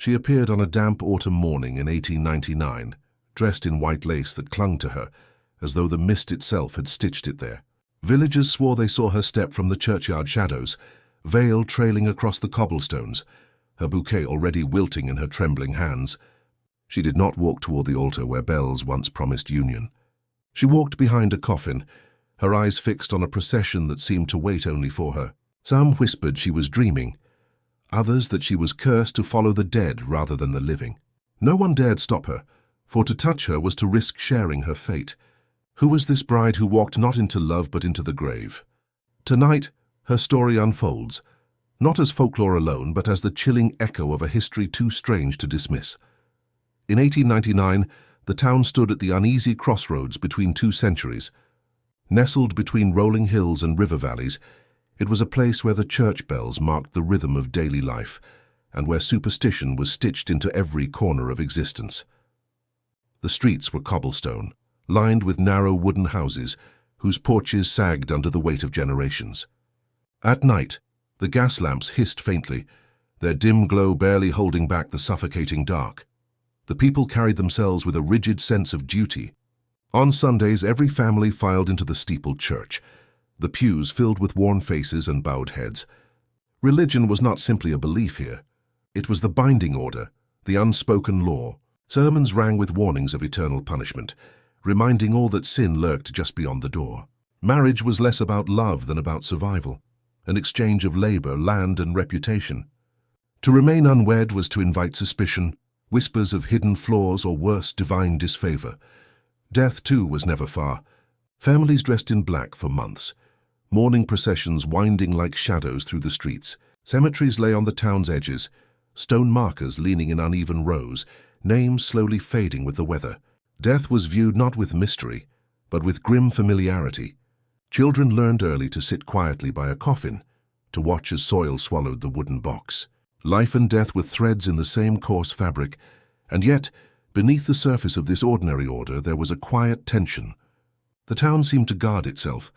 She appeared on a damp autumn morning in 1899, dressed in white lace that clung to her, as though the mist itself had stitched it there. Villagers swore they saw her step from the churchyard shadows, veil trailing across the cobblestones, her bouquet already wilting in her trembling hands. She did not walk toward the altar where bells once promised union. She walked behind a coffin, her eyes fixed on a procession that seemed to wait only for her. Some whispered she was dreaming, others that she was cursed to follow the dead rather than the living. No one dared stop her, for to touch her was to risk sharing her fate. Who was this bride who walked not into love but into the grave? Tonight, her story unfolds, not as folklore alone, but as the chilling echo of a history too strange to dismiss. In 1899, the town stood at the uneasy crossroads between two centuries. Nestled between rolling hills and river valleys, it was a place where the church bells marked the rhythm of daily life, and where superstition was stitched into every corner of existence. The streets were cobblestone, lined with narrow wooden houses, whose porches sagged under the weight of generations. At night, the gas lamps hissed faintly, their dim glow barely holding back the suffocating dark. The people carried themselves with a rigid sense of duty. On Sundays, every family filed into the steepled church, the pews filled with worn faces and bowed heads. Religion was not simply a belief here. It was the binding order, the unspoken law. Sermons rang with warnings of eternal punishment, reminding all that sin lurked just beyond the door. Marriage was less about love than about survival, an exchange of labor, land, and reputation. To remain unwed was to invite suspicion, whispers of hidden flaws, or worse, divine disfavor. Death, too, was never far. Families dressed in black for months, mourning processions winding like shadows through the streets. Cemeteries lay on the town's edges, stone markers leaning in uneven rows, names slowly fading with the weather. Death was viewed not with mystery, but with grim familiarity. Children learned early to sit quietly by a coffin, to watch as soil swallowed the wooden box. Life and death were threads in the same coarse fabric, and yet, beneath the surface of this ordinary order, there was a quiet tension. The town seemed to guard itself,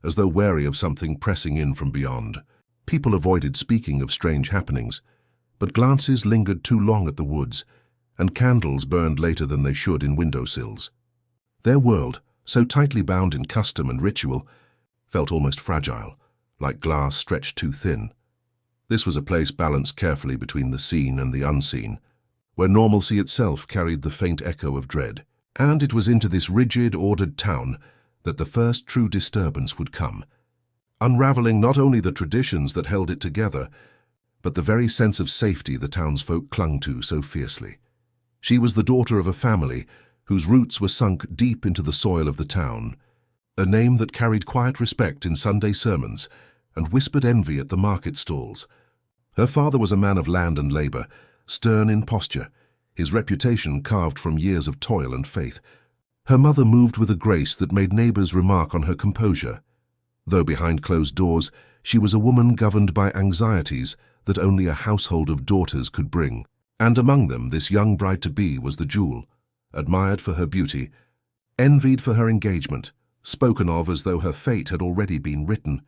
as though wary of something pressing in from beyond. People avoided speaking of strange happenings, but glances lingered too long at the woods, and candles burned later than they should in windowsills. Their world, so tightly bound in custom and ritual, felt almost fragile, like glass stretched too thin. This was a place balanced carefully between the seen and the unseen, where normalcy itself carried the faint echo of dread. And it was into this rigid, ordered town that the first true disturbance would come, unraveling not only the traditions that held it together, but the very sense of safety the townsfolk clung to so fiercely. She was the daughter of a family whose roots were sunk deep into the soil of the town, a name that carried quiet respect in Sunday sermons and whispered envy at the market stalls. Her father was a man of land and labor, stern in posture, his reputation carved from years of toil and faith. Her mother moved with a grace that made neighbors remark on her composure, though behind closed doors she was a woman governed by anxieties that only a household of daughters could bring. And among them, this young bride-to-be was the jewel, admired for her beauty, envied for her engagement, spoken of as though her fate had already been written.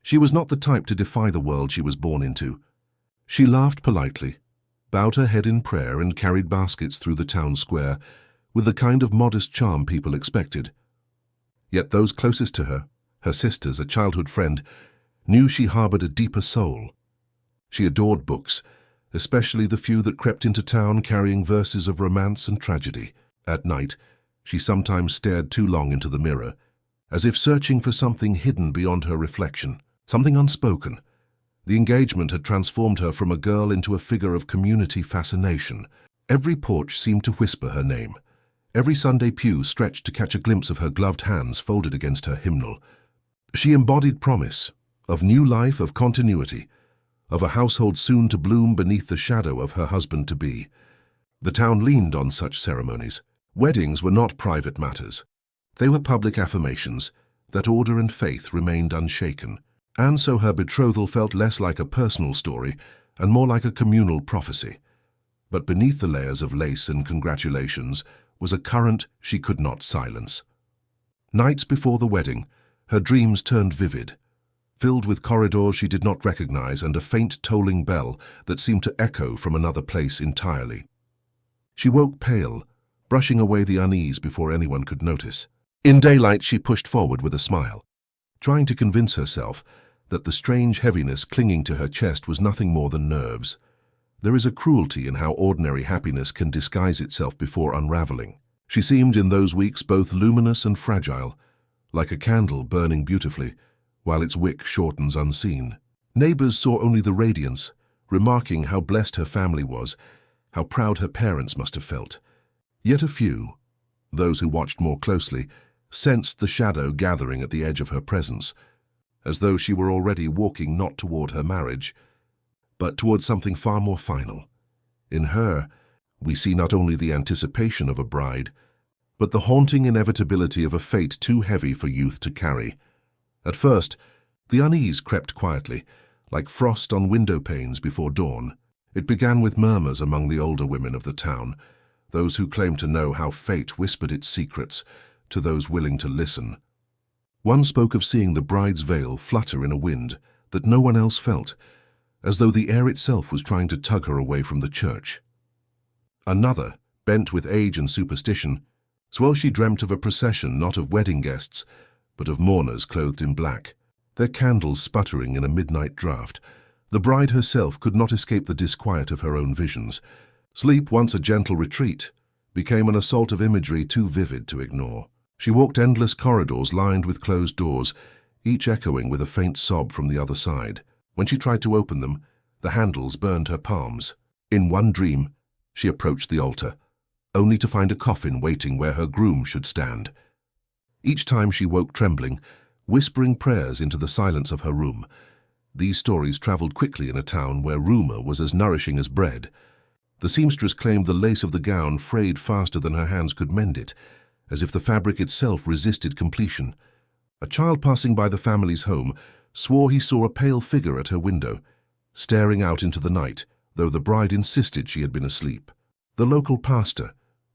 She was not the type to defy the world she was born into. She laughed politely, bowed her head in prayer, and carried baskets through the town square with the kind of modest charm people expected. Yet those closest to her, her sisters, a childhood friend, knew she harbored a deeper soul. She adored books, especially the few that crept into town carrying verses of romance and tragedy. At night, she sometimes stared too long into the mirror, as if searching for something hidden beyond her reflection, something unspoken. The engagement had transformed her from a girl into a figure of community fascination. Every porch seemed to whisper her name. Every Sunday pew stretched to catch a glimpse of her gloved hands folded against her hymnal. She embodied promise, of new life, of continuity, of a household soon to bloom beneath the shadow of her husband-to-be. The town leaned on such ceremonies. Weddings were not private matters. They were public affirmations that order and faith remained unshaken. And so her betrothal felt less like a personal story and more like a communal prophecy. But beneath the layers of lace and congratulations was a current she could not silence. Nights before the wedding, her dreams turned vivid. filled with corridors she did not recognize and a faint tolling bell that seemed to echo from another place entirely. She woke pale, brushing away the unease before anyone could notice. In daylight, she pushed forward with a smile, trying to convince herself that the strange heaviness clinging to her chest was nothing more than nerves. There is a cruelty in how ordinary happiness can disguise itself before unraveling. She seemed in those weeks both luminous and fragile, like a candle burning beautifully, while its wick shortens unseen. Neighbors saw only the radiance, remarking how blessed her family was, how proud her parents must have felt. Yet a few, those who watched more closely, sensed the shadow gathering at the edge of her presence, as though she were already walking not toward her marriage, but toward something far more final. In her, we see not only the anticipation of a bride, but the haunting inevitability of a fate too heavy for youth to carry. At first, the unease crept quietly, like frost on window panes before dawn. It began with murmurs among the older women of the town, those who claimed to know how fate whispered its secrets to those willing to listen. One spoke of seeing the bride's veil flutter in a wind that no one else felt, as though the air itself was trying to tug her away from the church. Another, bent with age and superstition, swore she dreamt of a procession not of wedding guests, but of mourners clothed in black, their candles sputtering in a midnight draught. The bride herself could not escape the disquiet of her own visions. Sleep, once a gentle retreat, became an assault of imagery too vivid to ignore. She walked endless corridors lined with closed doors, each echoing with a faint sob from the other side. When she tried to open them, the handles burned her palms. In one dream, she approached the altar, only to find a coffin waiting where her groom should stand. Each time she woke trembling, whispering prayers into the silence of her room. These stories traveled quickly in a town where rumor was as nourishing as bread. The seamstress claimed the lace of the gown frayed faster than her hands could mend it, as if the fabric itself resisted completion. A child passing by the family's home swore he saw a pale figure at her window, staring out into the night, though the bride insisted she had been asleep. The local pastor,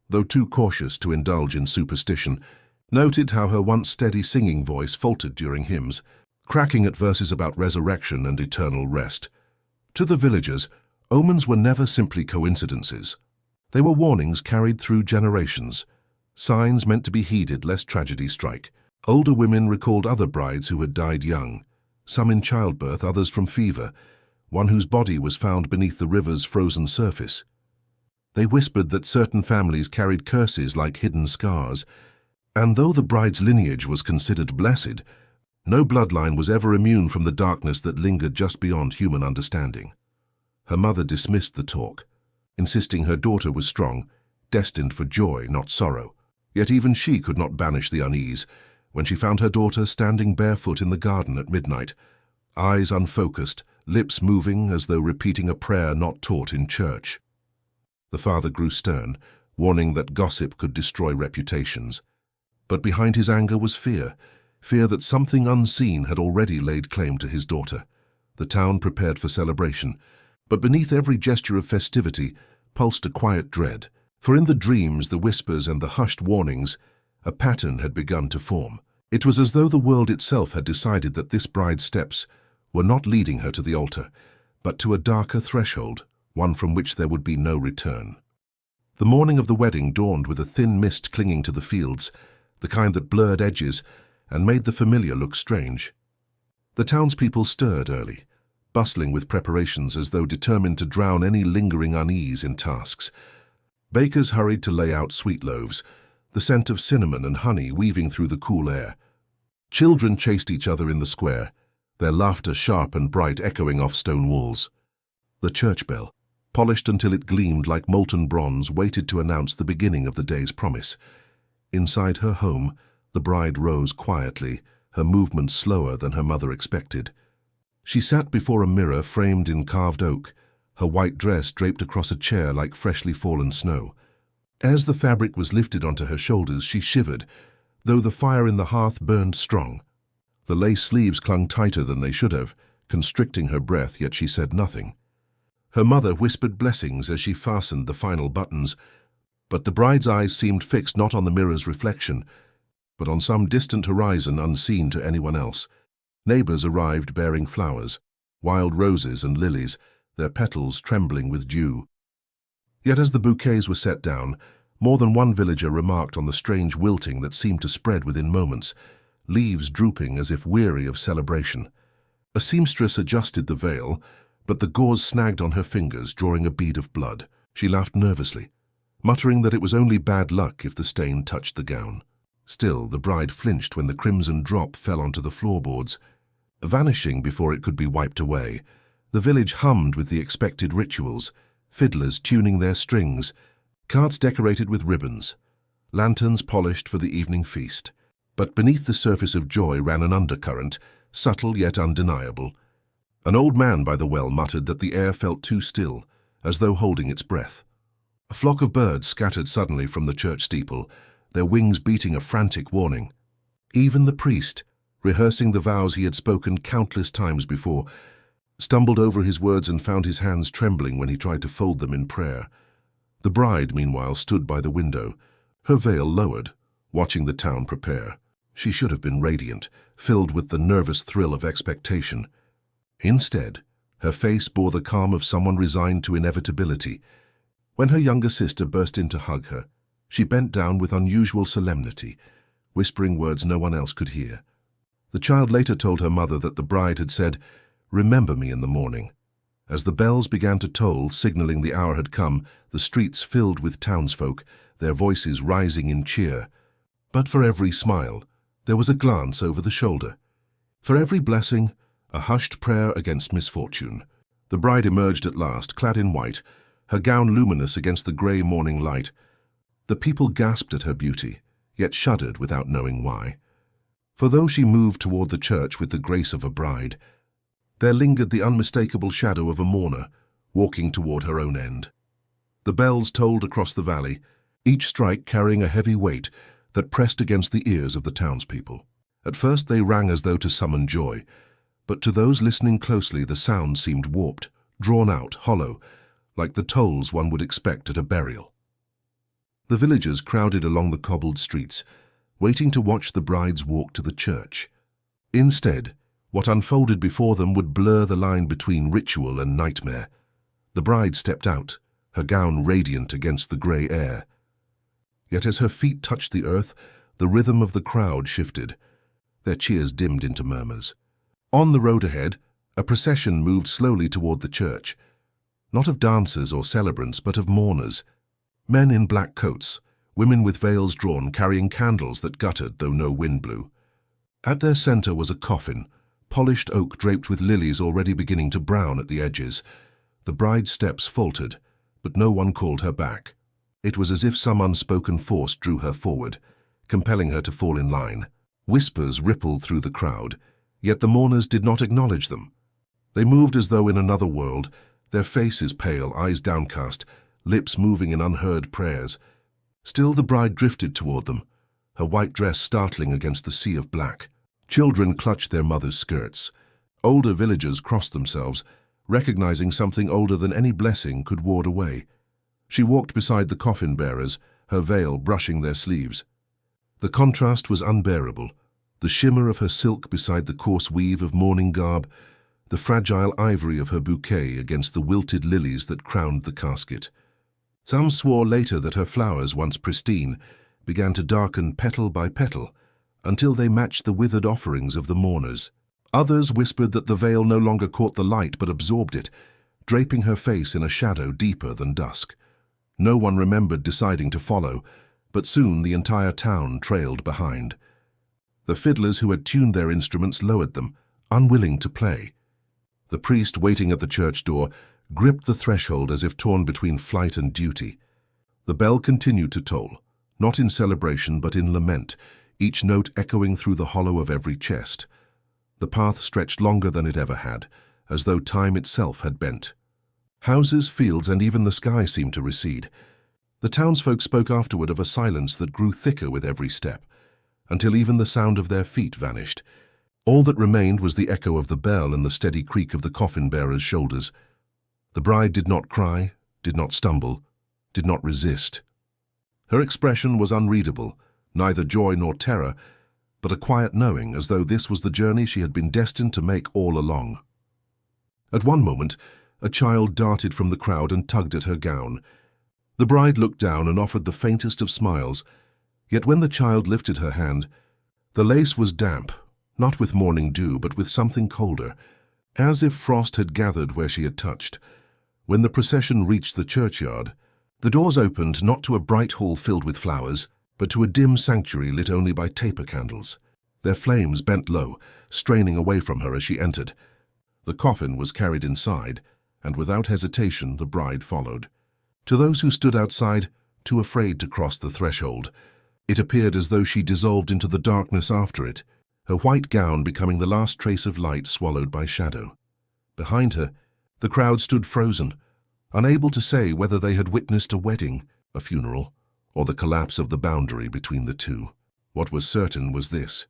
though too cautious to indulge in superstition, noted how her once steady singing voice faltered during hymns, cracking at verses about resurrection and eternal rest. To the villagers, omens were never simply coincidences. They were warnings carried through generations, signs meant to be heeded lest tragedy strike. Older women recalled other brides who had died young, some in childbirth, others from fever, one whose body was found beneath the river's frozen surface. They whispered that certain families carried curses like hidden scars, and though the bride's lineage was considered blessed, no bloodline was ever immune from the darkness that lingered just beyond human understanding. Her mother dismissed the talk, insisting her daughter was strong, destined for joy, not sorrow. Yet even she could not banish the unease when she found her daughter standing barefoot in the garden at midnight, eyes unfocused, lips moving as though repeating a prayer not taught in church. The father grew stern, warning that gossip could destroy reputations. But behind his anger was fear that something unseen had already laid claim to his daughter. The town prepared for celebration, but beneath every gesture of festivity pulsed a quiet dread, for in the dreams, the whispers and the hushed warnings, a pattern had begun to form. It was as though the world itself had decided that this bride's steps were not leading her to the altar, but to a darker threshold, one from which there would be no return. The morning of the wedding dawned with a thin mist clinging to the fields, the kind that blurred edges and made the familiar look strange. The townspeople stirred early, bustling with preparations as though determined to drown any lingering unease in tasks. Bakers hurried to lay out sweet loaves, the scent of cinnamon and honey weaving through the cool air. Children chased each other in the square, their laughter sharp and bright echoing off stone walls. The church bell, polished until it gleamed like molten bronze, waited to announce the beginning of the day's promise. Inside her home, the bride rose quietly, her movements slower than her mother expected. She sat before a mirror framed in carved oak, her white dress draped across a chair like freshly fallen snow. As the fabric was lifted onto her shoulders, she shivered, though the fire in the hearth burned strong. The lace sleeves clung tighter than they should have, constricting her breath, yet she said nothing. Her mother whispered blessings as she fastened the final buttons, but the bride's eyes seemed fixed not on the mirror's reflection, but on some distant horizon unseen to anyone else. Neighbors arrived bearing flowers, wild roses and lilies, their petals trembling with dew. Yet as the bouquets were set down, more than one villager remarked on the strange wilting that seemed to spread within moments, leaves drooping as if weary of celebration. A seamstress adjusted the veil, but the gauze snagged on her fingers, drawing a bead of blood. She laughed nervously, muttering that it was only bad luck if the stain touched the gown. Still, the bride flinched when the crimson drop fell onto the floorboards. Vanishing before it could be wiped away, the village hummed with the expected rituals, fiddlers tuning their strings, carts decorated with ribbons, lanterns polished for the evening feast. But beneath the surface of joy ran an undercurrent, subtle yet undeniable. An old man by the well muttered that the air felt too still, as though holding its breath. A flock of birds scattered suddenly from the church steeple, their wings beating a frantic warning. Even the priest, rehearsing the vows he had spoken countless times before, stumbled over his words and found his hands trembling when he tried to fold them in prayer. The bride, meanwhile, stood by the window, her veil lowered, watching the town prepare. She should have been radiant, filled with the nervous thrill of expectation. Instead, her face bore the calm of someone resigned to inevitability. When her younger sister burst in to hug her, she bent down with unusual solemnity, whispering words no one else could hear. The child later told her mother that the bride had said, "Remember me in the morning." As the bells began to toll, signaling the hour had come, the streets filled with townsfolk, their voices rising in cheer. But for every smile, there was a glance over the shoulder. For every blessing, a hushed prayer against misfortune. The bride emerged at last, clad in white, her gown luminous against the grey morning light. The people gasped at her beauty, yet shuddered without knowing why. For though she moved toward the church with the grace of a bride, there lingered the unmistakable shadow of a mourner, walking toward her own end. The bells tolled across the valley, each strike carrying a heavy weight that pressed against the ears of the townspeople. At first they rang as though to summon joy, but to those listening closely the sound seemed warped, drawn out, hollow, like the tolls one would expect at a burial. The villagers crowded along the cobbled streets, waiting to watch the bride's walk to the church. Instead, what unfolded before them would blur the line between ritual and nightmare. The bride stepped out, her gown radiant against the grey air. Yet as her feet touched the earth, the rhythm of the crowd shifted. Their cheers dimmed into murmurs. On the road ahead, a procession moved slowly toward the church, not of dancers or celebrants, but of mourners. Men in black coats, women with veils drawn, carrying candles that guttered though no wind blew. At their center was a coffin, polished oak draped with lilies already beginning to brown at the edges. The bride's steps faltered, but no one called her back. It was as if some unspoken force drew her forward, compelling her to fall in line. Whispers rippled through the crowd, yet the mourners did not acknowledge them. They moved as though in another world, their faces pale, eyes downcast, lips moving in unheard prayers. Still the bride drifted toward them, her white dress startling against the sea of black. Children clutched their mothers' skirts. Older villagers crossed themselves, recognizing something older than any blessing could ward away. She walked beside the coffin bearers, her veil brushing their sleeves. The contrast was unbearable, the shimmer of her silk beside the coarse weave of mourning garb, the fragile ivory of her bouquet against the wilted lilies that crowned the casket. Some swore later that her flowers, once pristine, began to darken petal by petal, until they matched the withered offerings of the mourners. Others whispered that the veil no longer caught the light but absorbed it, draping her face in a shadow deeper than dusk. No one remembered deciding to follow, but soon the entire town trailed behind. The fiddlers who had tuned their instruments lowered them, unwilling to play. The priest waiting at the church door gripped the threshold as if torn between flight and duty. The bell continued to toll, not in celebration but in lament, each note echoing through the hollow of every chest. The path stretched longer than it ever had, as though time itself had bent. Houses, fields, and even the sky seemed to recede. The townsfolk spoke afterward of a silence that grew thicker with every step, until even the sound of their feet vanished. All that remained was the echo of the bell and the steady creak of the coffin-bearer's shoulders. The bride did not cry, did not stumble, did not resist. Her expression was unreadable, neither joy nor terror, but a quiet knowing, as though this was the journey she had been destined to make all along. At one moment, a child darted from the crowd and tugged at her gown. The bride looked down and offered the faintest of smiles, yet when the child lifted her hand, the lace was damp, not with morning dew, but with something colder, as if frost had gathered where she had touched. When the procession reached the churchyard, the doors opened not to a bright hall filled with flowers, but to a dim sanctuary lit only by taper candles. Their flames bent low, straining away from her as she entered. The coffin was carried inside, and without hesitation the bride followed. To those who stood outside, too afraid to cross the threshold, it appeared as though she dissolved into the darkness after it, her white gown becoming the last trace of light swallowed by shadow. Behind her, the crowd stood frozen, unable to say whether they had witnessed a wedding, a funeral, or the collapse of the boundary between the two. What was certain was this: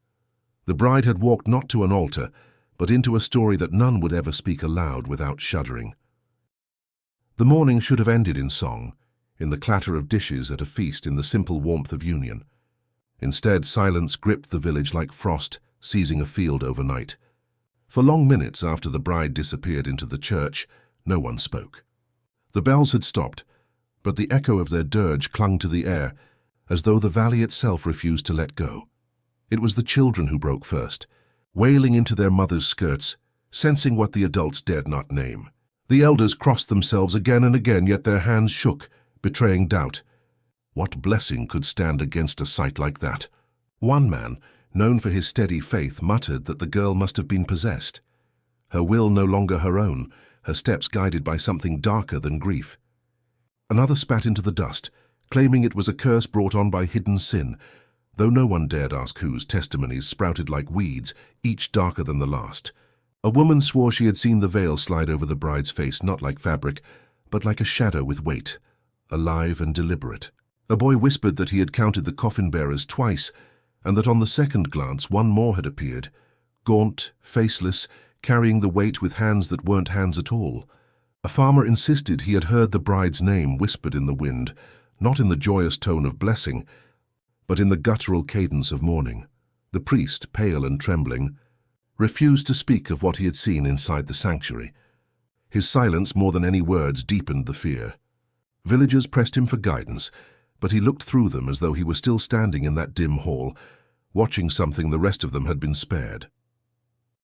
the bride had walked not to an altar, but into a story that none would ever speak aloud without shuddering. The morning should have ended in song, in the clatter of dishes at a feast, in the simple warmth of union. Instead, silence gripped the village like frost seizing a field overnight. For long minutes after the bride disappeared into the church, no one spoke. The bells had stopped, but the echo of their dirge clung to the air, as though the valley itself refused to let go. It was the children who broke first, wailing into their mothers' skirts, sensing what the adults dared not name. The elders crossed themselves again and again, yet their hands shook, betraying doubt. What blessing could stand against a sight like that? One man, known for his steady faith, muttered that the girl must have been possessed. Her will no longer her own, her steps guided by something darker than grief. Another spat into the dust, claiming it was a curse brought on by hidden sin, though no one dared ask whose. Testimonies sprouted like weeds, each darker than the last. A woman swore she had seen the veil slide over the bride's face, not like fabric, but like a shadow with weight, alive and deliberate. A boy whispered that he had counted the coffin-bearers twice, and that on the second glance one more had appeared, gaunt, faceless, carrying the weight with hands that weren't hands at all. A farmer insisted he had heard the bride's name whispered in the wind, not in the joyous tone of blessing, but in the guttural cadence of mourning. The priest, pale and trembling, refused to speak of what he had seen inside the sanctuary. His silence, more than any words, deepened the fear. Villagers pressed him for guidance, but he looked through them as though he were still standing in that dim hall, watching something the rest of them had been spared.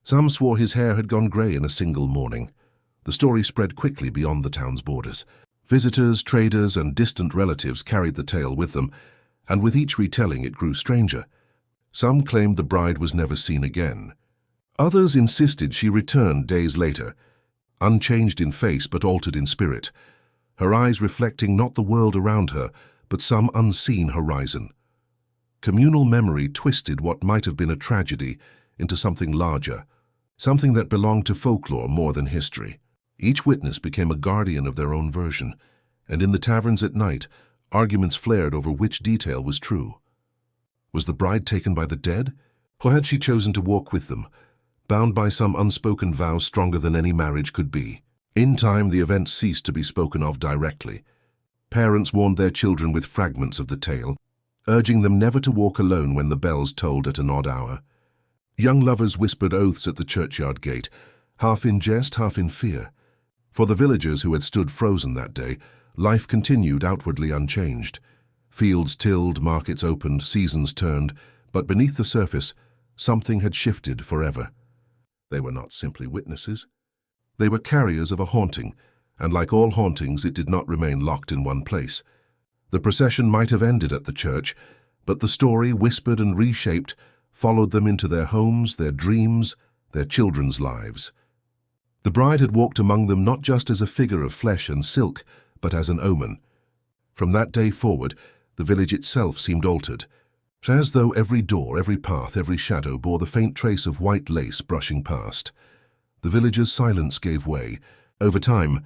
Some swore his hair had gone grey in a single morning. The story spread quickly beyond the town's borders. Visitors, traders, and distant relatives carried the tale with them, and with each retelling it grew stranger. Some claimed the bride was never seen again. Others insisted she returned days later, unchanged in face but altered in spirit, her eyes reflecting not the world around her, but some unseen horizon. Communal memory twisted what might have been a tragedy into something larger, something that belonged to folklore more than history. Each witness became a guardian of their own version, and in the taverns at night, arguments flared over which detail was true. Was the bride taken by the dead, or had she chosen to walk with them, bound by some unspoken vow stronger than any marriage could be? In time, the event ceased to be spoken of directly. Parents warned their children with fragments of the tale, urging them never to walk alone when the bells tolled at an odd hour. Young lovers whispered oaths at the churchyard gate, half in jest, half in fear. For the villagers who had stood frozen that day, life continued outwardly unchanged. Fields tilled, markets opened, seasons turned, but beneath the surface, something had shifted forever. They were not simply witnesses. They were carriers of a haunting, and like all hauntings, it did not remain locked in one place. The procession might have ended at the church, but the story, whispered and reshaped, followed them into their homes, their dreams, their children's lives. The bride had walked among them not just as a figure of flesh and silk, but as an omen. From that day forward, the village itself seemed altered, as though every door, every path, every shadow bore the faint trace of white lace brushing past. The villagers' silence gave way, over time,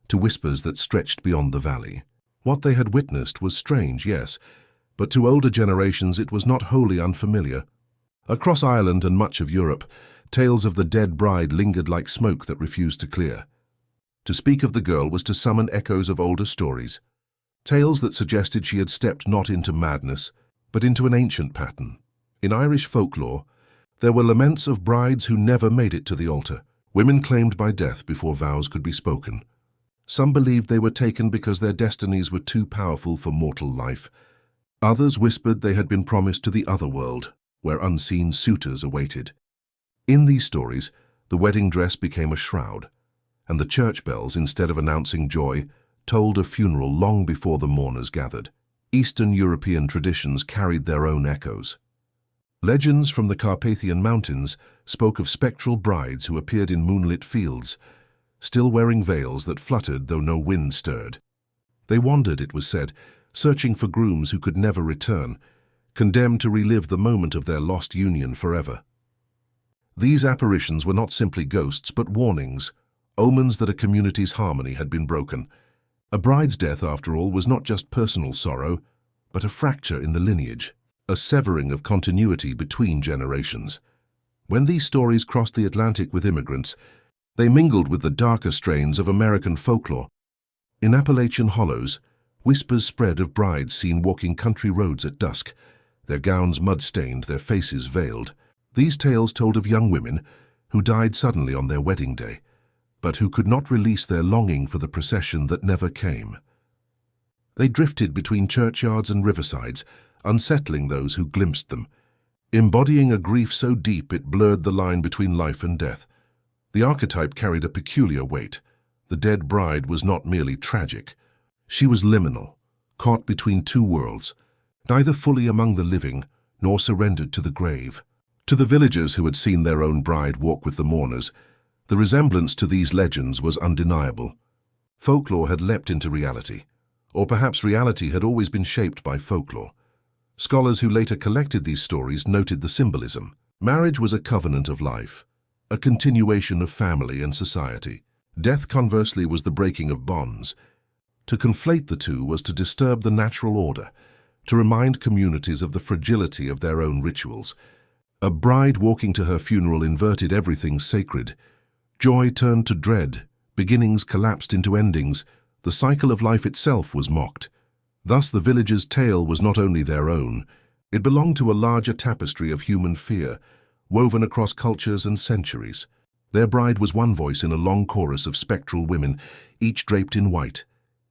to whispers that stretched beyond the valley. What they had witnessed was strange, yes, but to older generations it was not wholly unfamiliar. Across Ireland and much of Europe, tales of the dead bride lingered like smoke that refused to clear. To speak of the girl was to summon echoes of older stories, tales that suggested she had stepped not into madness, but into an ancient pattern, In Irish folklore, there were laments of brides who never made it to the altar, women claimed by death before vows could be spoken. Some believed they were taken because their destinies were too powerful for mortal life. Others whispered they had been promised to the other world, where unseen suitors awaited. In these stories, the wedding dress became a shroud, and the church bells, instead of announcing joy, told of funeral long before the mourners gathered. Eastern European traditions carried their own echoes. Legends from the Carpathian Mountains spoke of spectral brides who appeared in moonlit fields, still wearing veils that fluttered though no wind stirred. They wandered, it was said, searching for grooms who could never return, condemned to relive the moment of their lost union forever. These apparitions were not simply ghosts, but warnings, omens that a community's harmony had been broken. A bride's death, after all, was not just personal sorrow, but a fracture in the lineage, a severing of continuity between generations. When these stories crossed the Atlantic with immigrants, they mingled with the darker strains of American folklore. In Appalachian hollows, whispers spread of brides seen walking country roads at dusk, their gowns mud-stained, their faces veiled. These tales told of young women who died suddenly on their wedding day, but who could not release their longing for the procession that never came. They drifted between churchyards and riversides, unsettling those who glimpsed them, embodying a grief so deep it blurred the line between life and death. The archetype carried a peculiar weight. The dead bride was not merely tragic. She was liminal, caught between two worlds, neither fully among the living nor surrendered to the grave. To the villagers who had seen their own bride walk with the mourners, the resemblance to these legends was undeniable. Folklore had leapt into reality, or perhaps reality had always been shaped by folklore. Scholars who later collected these stories noted the symbolism. Marriage was a covenant of life, a continuation of family and society. Death, conversely, was the breaking of bonds. To conflate the two was to disturb the natural order, to remind communities of the fragility of their own rituals. A bride walking to her funeral inverted everything sacred. Joy turned to dread, beginnings collapsed into endings, the cycle of life itself was mocked. Thus the villagers' tale was not only their own, it belonged to a larger tapestry of human fear, woven across cultures and centuries. Their bride was one voice in a long chorus of spectral women, each draped in white,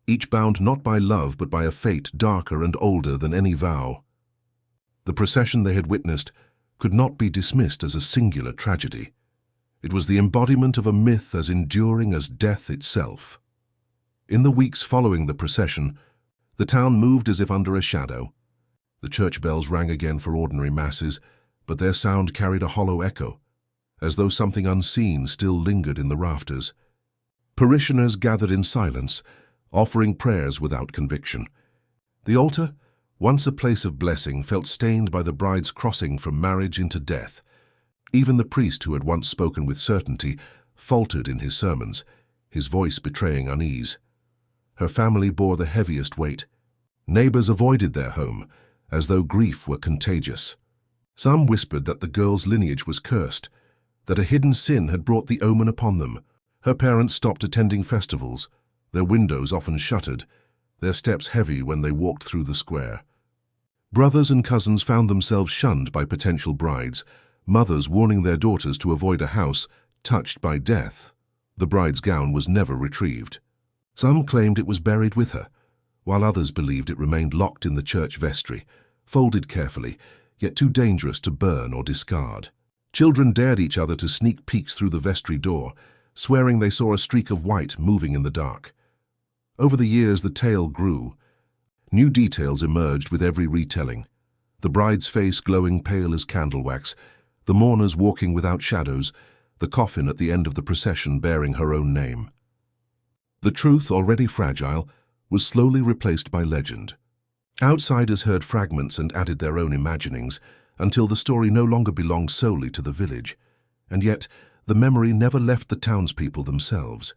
each bound not by love but by a fate darker and older than any vow. The procession they had witnessed could not be dismissed as a singular tragedy. It was the embodiment of a myth as enduring as death itself. In the weeks following the procession, the town moved as if under a shadow. The church bells rang again for ordinary masses, but their sound carried a hollow echo, as though something unseen still lingered in the rafters. Parishioners gathered in silence, offering prayers without conviction. The altar, once a place of blessing, felt stained by the bride's crossing from marriage into death. Even the priest who had once spoken with certainty faltered in his sermons, his voice betraying unease. Her family bore the heaviest weight. Neighbors avoided their home, as though grief were contagious. Some whispered that the girl's lineage was cursed, that a hidden sin had brought the omen upon them. Her parents stopped attending festivals, their windows often shuttered, their steps heavy when they walked through the square. Brothers and cousins found themselves shunned by potential brides, mothers warning their daughters to avoid a house touched by death. The bride's gown was never retrieved. Some claimed it was buried with her, while others believed it remained locked in the church vestry, folded carefully, yet too dangerous to burn or discard. Children dared each other to sneak peeks through the vestry door, swearing they saw a streak of white moving in the dark. Over the years, the tale grew. New details emerged with every retelling. The bride's face glowing pale as candle wax, the mourners walking without shadows, the coffin at the end of the procession bearing her own name. The truth, already fragile, was slowly replaced by legend. Outsiders heard fragments and added their own imaginings, until the story no longer belonged solely to the village. And yet, the memory never left the townspeople themselves.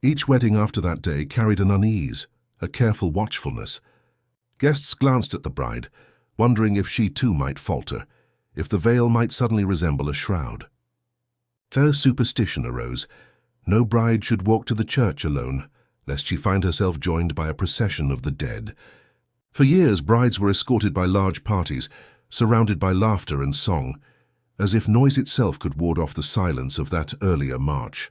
Each wedding after that day carried an unease, a careful watchfulness. Guests glanced at the bride, wondering if she too might falter, if the veil might suddenly resemble a shroud. Fair superstition arose. No bride should walk to the church alone, lest she find herself joined by a procession of the dead. For years, brides were escorted by large parties, surrounded by laughter and song, as if noise itself could ward off the silence of that earlier march.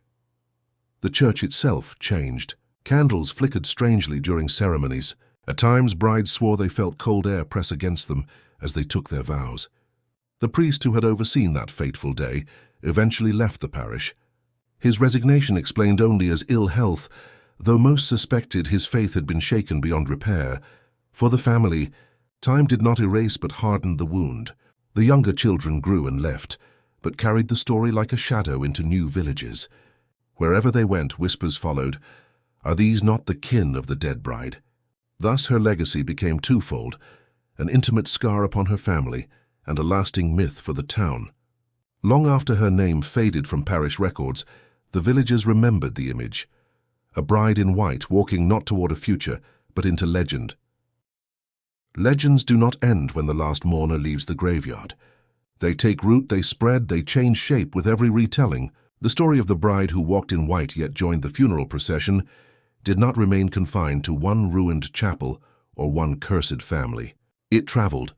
The church itself changed. Candles flickered strangely during ceremonies. At times, brides swore they felt cold air press against them as they took their vows. The priest who had overseen that fateful day eventually left the parish. His resignation explained only as ill health, though most suspected his faith had been shaken beyond repair. For the family, time did not erase but hardened the wound. The younger children grew and left, but carried the story like a shadow into new villages. Wherever they went, whispers followed. Are these not the kin of the dead bride? Thus her legacy became twofold, an intimate scar upon her family and a lasting myth for the town. Long after her name faded from parish records, the villagers remembered the image. A bride in white walking not toward a future, but into legend. Legends do not end when the last mourner leaves the graveyard. They take root, they spread, they change shape with every retelling. The story of the bride who walked in white yet joined the funeral procession did not remain confined to one ruined chapel or one cursed family. It traveled.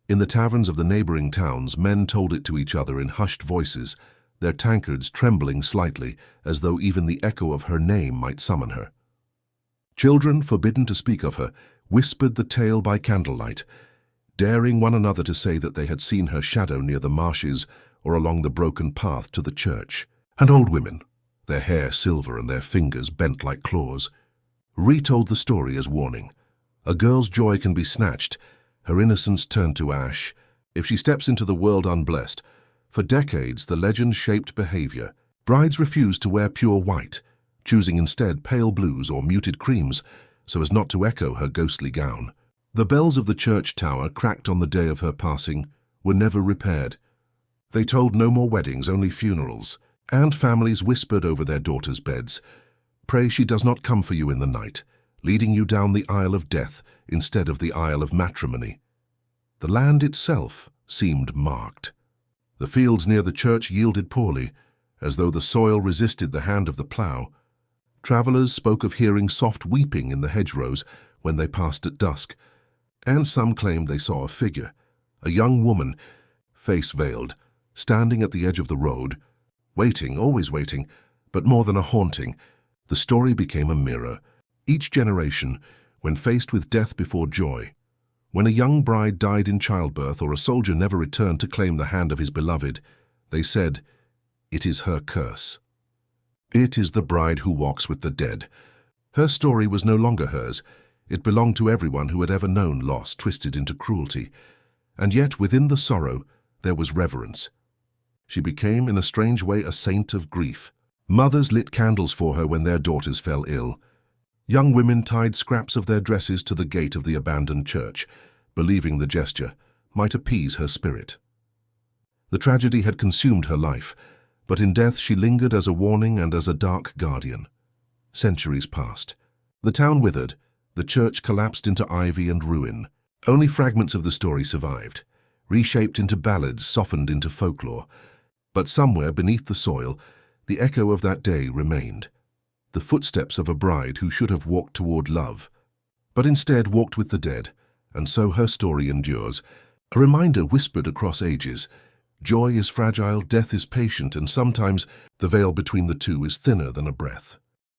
In the taverns of the neighboring towns, men told it to each other in hushed voices, their tankards trembling slightly as though even the echo of her name might summon her. Children, forbidden to speak of her, whispered the tale by candlelight, daring one another to say that they had seen her shadow near the marshes or along the broken path to the church. And old women, their hair silver and their fingers bent like claws, retold the story as warning. A girl's joy can be snatched, her innocence turned to ash, if she steps into the world unblessed. For decades, the legend shaped behavior. Brides refused to wear pure white, choosing instead pale blues or muted creams so as not to echo her ghostly gown. The bells of the church tower, cracked on the day of her passing, were never repaired. They told no more weddings, only funerals, and families whispered over their daughters' beds, "Pray she does not come for you in the night, leading you down the aisle of death instead of the aisle of matrimony." The land itself seemed marked. The fields near the church yielded poorly, as though the soil resisted the hand of the plough. Travellers spoke of hearing soft weeping in the hedgerows when they passed at dusk, and some claimed they saw a figure, a young woman, face veiled, standing at the edge of the road, waiting, always waiting, but more than a haunting. The story became a mirror. Each generation, when faced with death before joy, when a young bride died in childbirth or a soldier never returned to claim the hand of his beloved, they said, "It is her curse." It is the bride who walks with the dead. Her story was no longer hers. It belonged to everyone who had ever known loss twisted into cruelty. And yet, within the sorrow, there was reverence. She became, in a strange way, a saint of grief. Mothers lit candles for her when their daughters fell ill. Young women tied scraps of their dresses to the gate of the abandoned church, believing the gesture might appease her spirit. The tragedy had consumed her life, but in death she lingered as a warning and as a dark guardian. Centuries passed. The town withered, the church collapsed into ivy and ruin. Only fragments of the story survived, reshaped into ballads, softened into folklore. But somewhere beneath the soil, the echo of that day remained. The footsteps of a bride who should have walked toward love, but instead walked with the dead, and so her story endures. A reminder whispered across ages. Joy is fragile, death is patient, and sometimes the veil between the two is thinner than a breath.